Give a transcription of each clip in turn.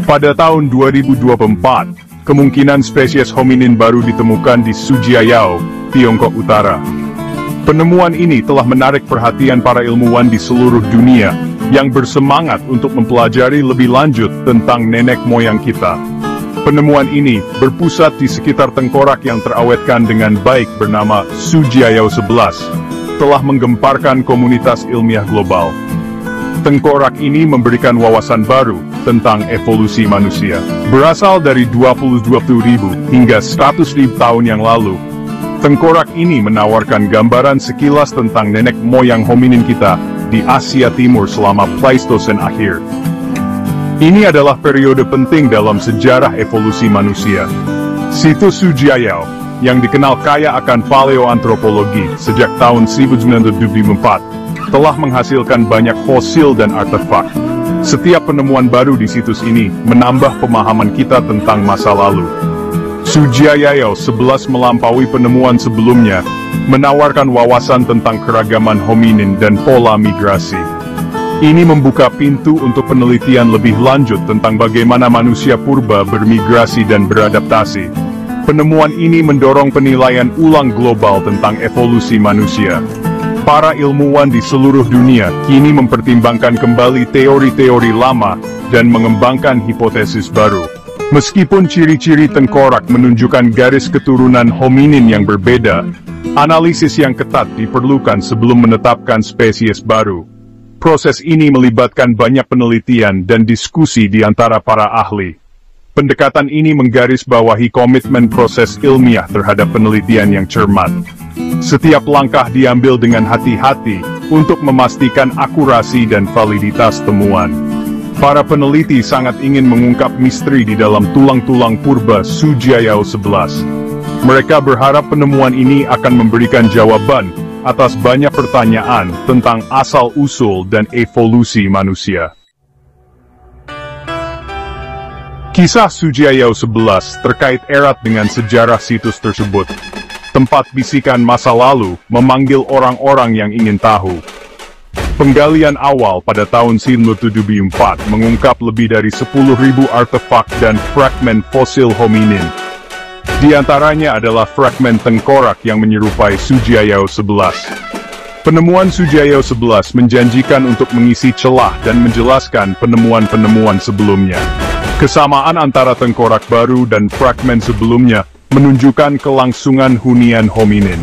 Pada tahun 2024, kemungkinan spesies hominin baru ditemukan di Sujiayao, Tiongkok Utara. Penemuan ini telah menarik perhatian para ilmuwan di seluruh dunia yang bersemangat untuk mempelajari lebih lanjut tentang nenek moyang kita. Penemuan ini berpusat di sekitar tengkorak yang terawetkan dengan baik bernama Sujiayao 11, telah menggemparkan komunitas ilmiah global. Tengkorak ini memberikan wawasan baru tentang evolusi manusia. Berasal dari 20.000 hingga 100.000 tahun yang lalu, tengkorak ini menawarkan gambaran sekilas tentang nenek moyang hominin kita di Asia Timur selama Pleistosen akhir. Ini adalah periode penting dalam sejarah evolusi manusia. Situs Sujiayao, yang dikenal kaya akan paleoantropologi sejak tahun 1924, telah menghasilkan banyak fosil dan artefak. Setiap penemuan baru di situs ini menambah pemahaman kita tentang masa lalu. Sujiayao 11 melampaui penemuan sebelumnya, menawarkan wawasan tentang keragaman hominin dan pola migrasi. Ini membuka pintu untuk penelitian lebih lanjut tentang bagaimana manusia purba bermigrasi dan beradaptasi. Penemuan ini mendorong penilaian ulang global tentang evolusi manusia. Para ilmuwan di seluruh dunia kini mempertimbangkan kembali teori-teori lama dan mengembangkan hipotesis baru. Meskipun ciri-ciri tengkorak menunjukkan garis keturunan hominin yang berbeda, analisis yang ketat diperlukan sebelum menetapkan spesies baru. Proses ini melibatkan banyak penelitian dan diskusi di antara para ahli. Pendekatan ini menggarisbawahi komitmen proses ilmiah terhadap penelitian yang cermat. Setiap langkah diambil dengan hati-hati untuk memastikan akurasi dan validitas temuan. Para peneliti sangat ingin mengungkap misteri di dalam tulang-tulang purba Sujiayao 11. Mereka berharap penemuan ini akan memberikan jawaban atas banyak pertanyaan tentang asal-usul dan evolusi manusia. Kisah Sujiayao 11 terkait erat dengan sejarah situs tersebut. Tempat bisikan masa lalu memanggil orang-orang yang ingin tahu. Penggalian awal pada tahun 1974 mengungkap lebih dari 10.000 artefak dan fragmen fosil hominin. Di antaranya adalah fragmen tengkorak yang menyerupai Sujiayao 11. Penemuan Sujiayao 11 menjanjikan untuk mengisi celah dan menjelaskan penemuan-penemuan sebelumnya. Kesamaan antara tengkorak baru dan fragmen sebelumnya menunjukkan kelangsungan hunian hominin.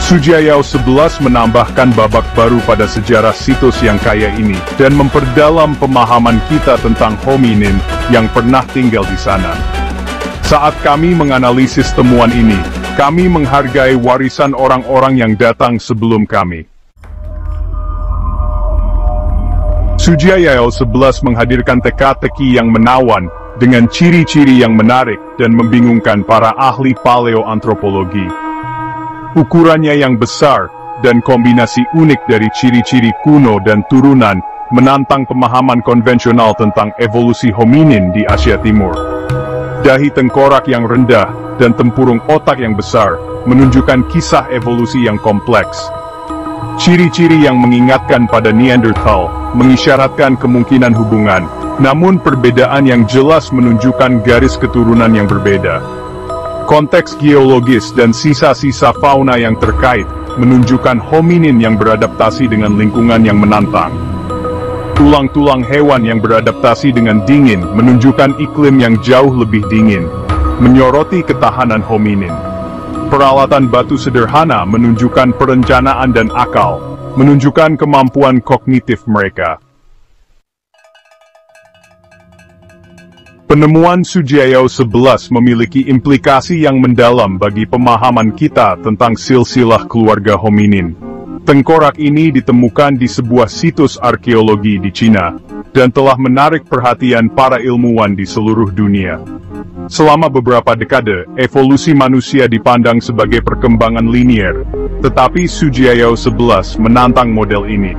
Sujiayao 11 menambahkan babak baru pada sejarah situs yang kaya ini dan memperdalam pemahaman kita tentang hominin yang pernah tinggal di sana. Saat kami menganalisis temuan ini, kami menghargai warisan orang-orang yang datang sebelum kami. Sujiayao 11 menghadirkan teka-teki yang menawan dengan ciri-ciri yang menarik dan membingungkan para ahli paleoantropologi. Ukurannya yang besar dan kombinasi unik dari ciri-ciri kuno dan turunan menantang pemahaman konvensional tentang evolusi hominin di Asia Timur. Dahi tengkorak yang rendah dan tempurung otak yang besar menunjukkan kisah evolusi yang kompleks. Ciri-ciri yang mengingatkan pada Neanderthal mengisyaratkan kemungkinan hubungan, namun perbedaan yang jelas menunjukkan garis keturunan yang berbeda. Konteks geologis dan sisa-sisa fauna yang terkait menunjukkan hominin yang beradaptasi dengan lingkungan yang menantang. Tulang-tulang hewan yang beradaptasi dengan dingin menunjukkan iklim yang jauh lebih dingin, menyoroti ketahanan hominin. Peralatan batu sederhana menunjukkan perencanaan dan akal, menunjukkan kemampuan kognitif mereka. Penemuan Sujiayao 11 memiliki implikasi yang mendalam bagi pemahaman kita tentang silsilah keluarga hominin. Tengkorak ini ditemukan di sebuah situs arkeologi di Cina, dan telah menarik perhatian para ilmuwan di seluruh dunia. Selama beberapa dekade, evolusi manusia dipandang sebagai perkembangan linier, tetapi Sujiayao 11 menantang model ini.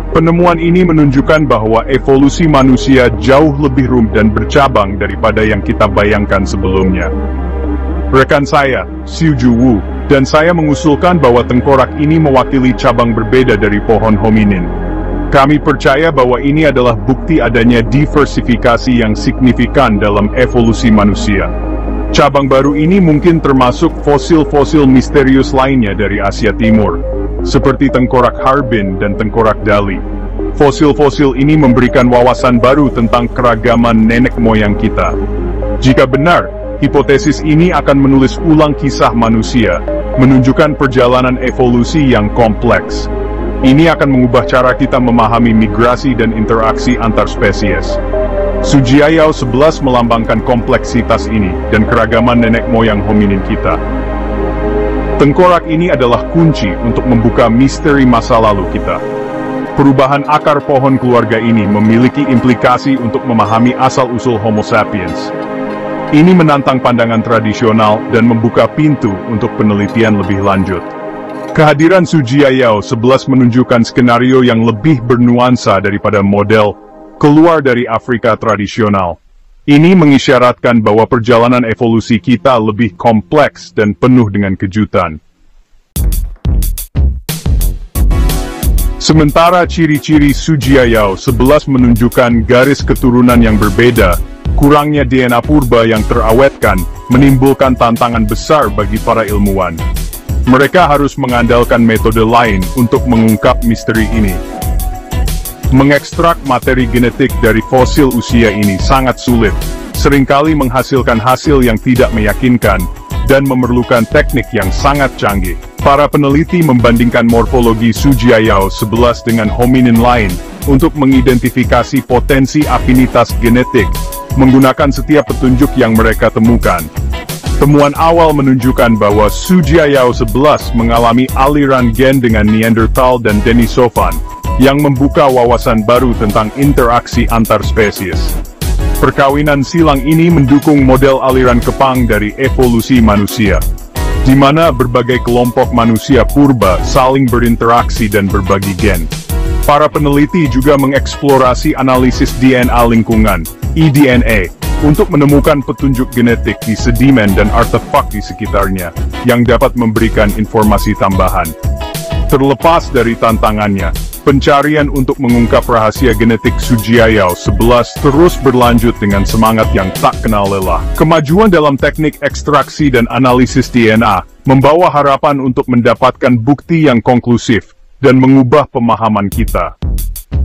Penemuan ini menunjukkan bahwa evolusi manusia jauh lebih rumit dan bercabang daripada yang kita bayangkan sebelumnya. Rekan saya, Xiuju Wu, dan saya mengusulkan bahwa tengkorak ini mewakili cabang berbeda dari pohon hominin. Kami percaya bahwa ini adalah bukti adanya diversifikasi yang signifikan dalam evolusi manusia. Cabang baru ini mungkin termasuk fosil-fosil misterius lainnya dari Asia Timur, seperti tengkorak Harbin dan tengkorak Dali. Fosil-fosil ini memberikan wawasan baru tentang keragaman nenek moyang kita. Jika benar, hipotesis ini akan menulis ulang kisah manusia, menunjukkan perjalanan evolusi yang kompleks. Ini akan mengubah cara kita memahami migrasi dan interaksi antar spesies. Sujiayao 11 melambangkan kompleksitas ini dan keragaman nenek moyang hominin kita. Tengkorak ini adalah kunci untuk membuka misteri masa lalu kita. Perubahan akar pohon keluarga ini memiliki implikasi untuk memahami asal-usul Homo sapiens. Ini menantang pandangan tradisional dan membuka pintu untuk penelitian lebih lanjut. Kehadiran Sujiayao 11 menunjukkan skenario yang lebih bernuansa daripada model keluar dari Afrika tradisional. Ini mengisyaratkan bahwa perjalanan evolusi kita lebih kompleks dan penuh dengan kejutan. Sementara ciri-ciri Sujiayao 11 menunjukkan garis keturunan yang berbeda, kurangnya DNA purba yang terawetkan menimbulkan tantangan besar bagi para ilmuwan. Mereka harus mengandalkan metode lain untuk mengungkap misteri ini. Mengekstrak materi genetik dari fosil usia ini sangat sulit, seringkali menghasilkan hasil yang tidak meyakinkan, dan memerlukan teknik yang sangat canggih. Para peneliti membandingkan morfologi Sujiayao 11 dengan hominin lain, untuk mengidentifikasi potensi afinitas genetik, menggunakan setiap petunjuk yang mereka temukan. Temuan awal menunjukkan bahwa Sujiayao 11 mengalami aliran gen dengan Neanderthal dan Denisovan, yang membuka wawasan baru tentang interaksi antar spesies. Perkawinan silang ini mendukung model aliran kepang dari evolusi manusia, di mana berbagai kelompok manusia purba saling berinteraksi dan berbagi gen. Para peneliti juga mengeksplorasi analisis DNA lingkungan, eDNA, untuk menemukan petunjuk genetik di sedimen dan artefak di sekitarnya, yang dapat memberikan informasi tambahan. Terlepas dari tantangannya, pencarian untuk mengungkap rahasia genetik Sujiayao 11 terus berlanjut dengan semangat yang tak kenal lelah. Kemajuan dalam teknik ekstraksi dan analisis DNA, membawa harapan untuk mendapatkan bukti yang konklusif, dan mengubah pemahaman kita.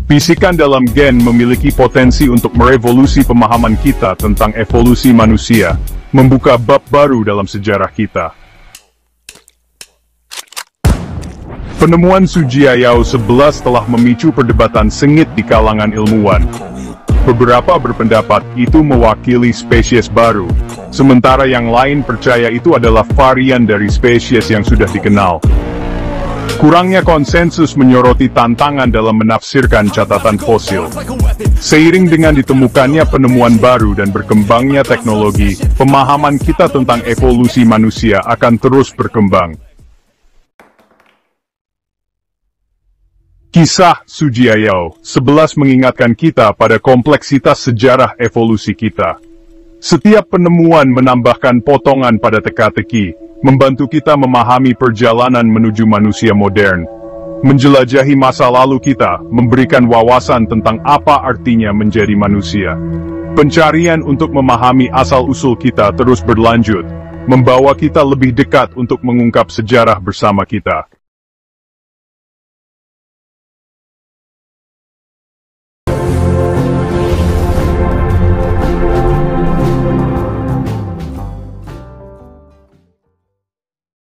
Bisikan dalam gen memiliki potensi untuk merevolusi pemahaman kita tentang evolusi manusia, membuka bab baru dalam sejarah kita. Penemuan Sujiayao 11 telah memicu perdebatan sengit di kalangan ilmuwan. Beberapa berpendapat itu mewakili spesies baru, sementara yang lain percaya itu adalah varian dari spesies yang sudah dikenal. Kurangnya konsensus menyoroti tantangan dalam menafsirkan catatan fosil. Seiring dengan ditemukannya penemuan baru dan berkembangnya teknologi, pemahaman kita tentang evolusi manusia akan terus berkembang. Kisah Sujiayao 11 mengingatkan kita pada kompleksitas sejarah evolusi kita. Setiap penemuan menambahkan potongan pada teka-teki, membantu kita memahami perjalanan menuju manusia modern. Menjelajahi masa lalu kita, memberikan wawasan tentang apa artinya menjadi manusia. Pencarian untuk memahami asal-usul kita terus berlanjut, membawa kita lebih dekat untuk mengungkap sejarah bersama kita.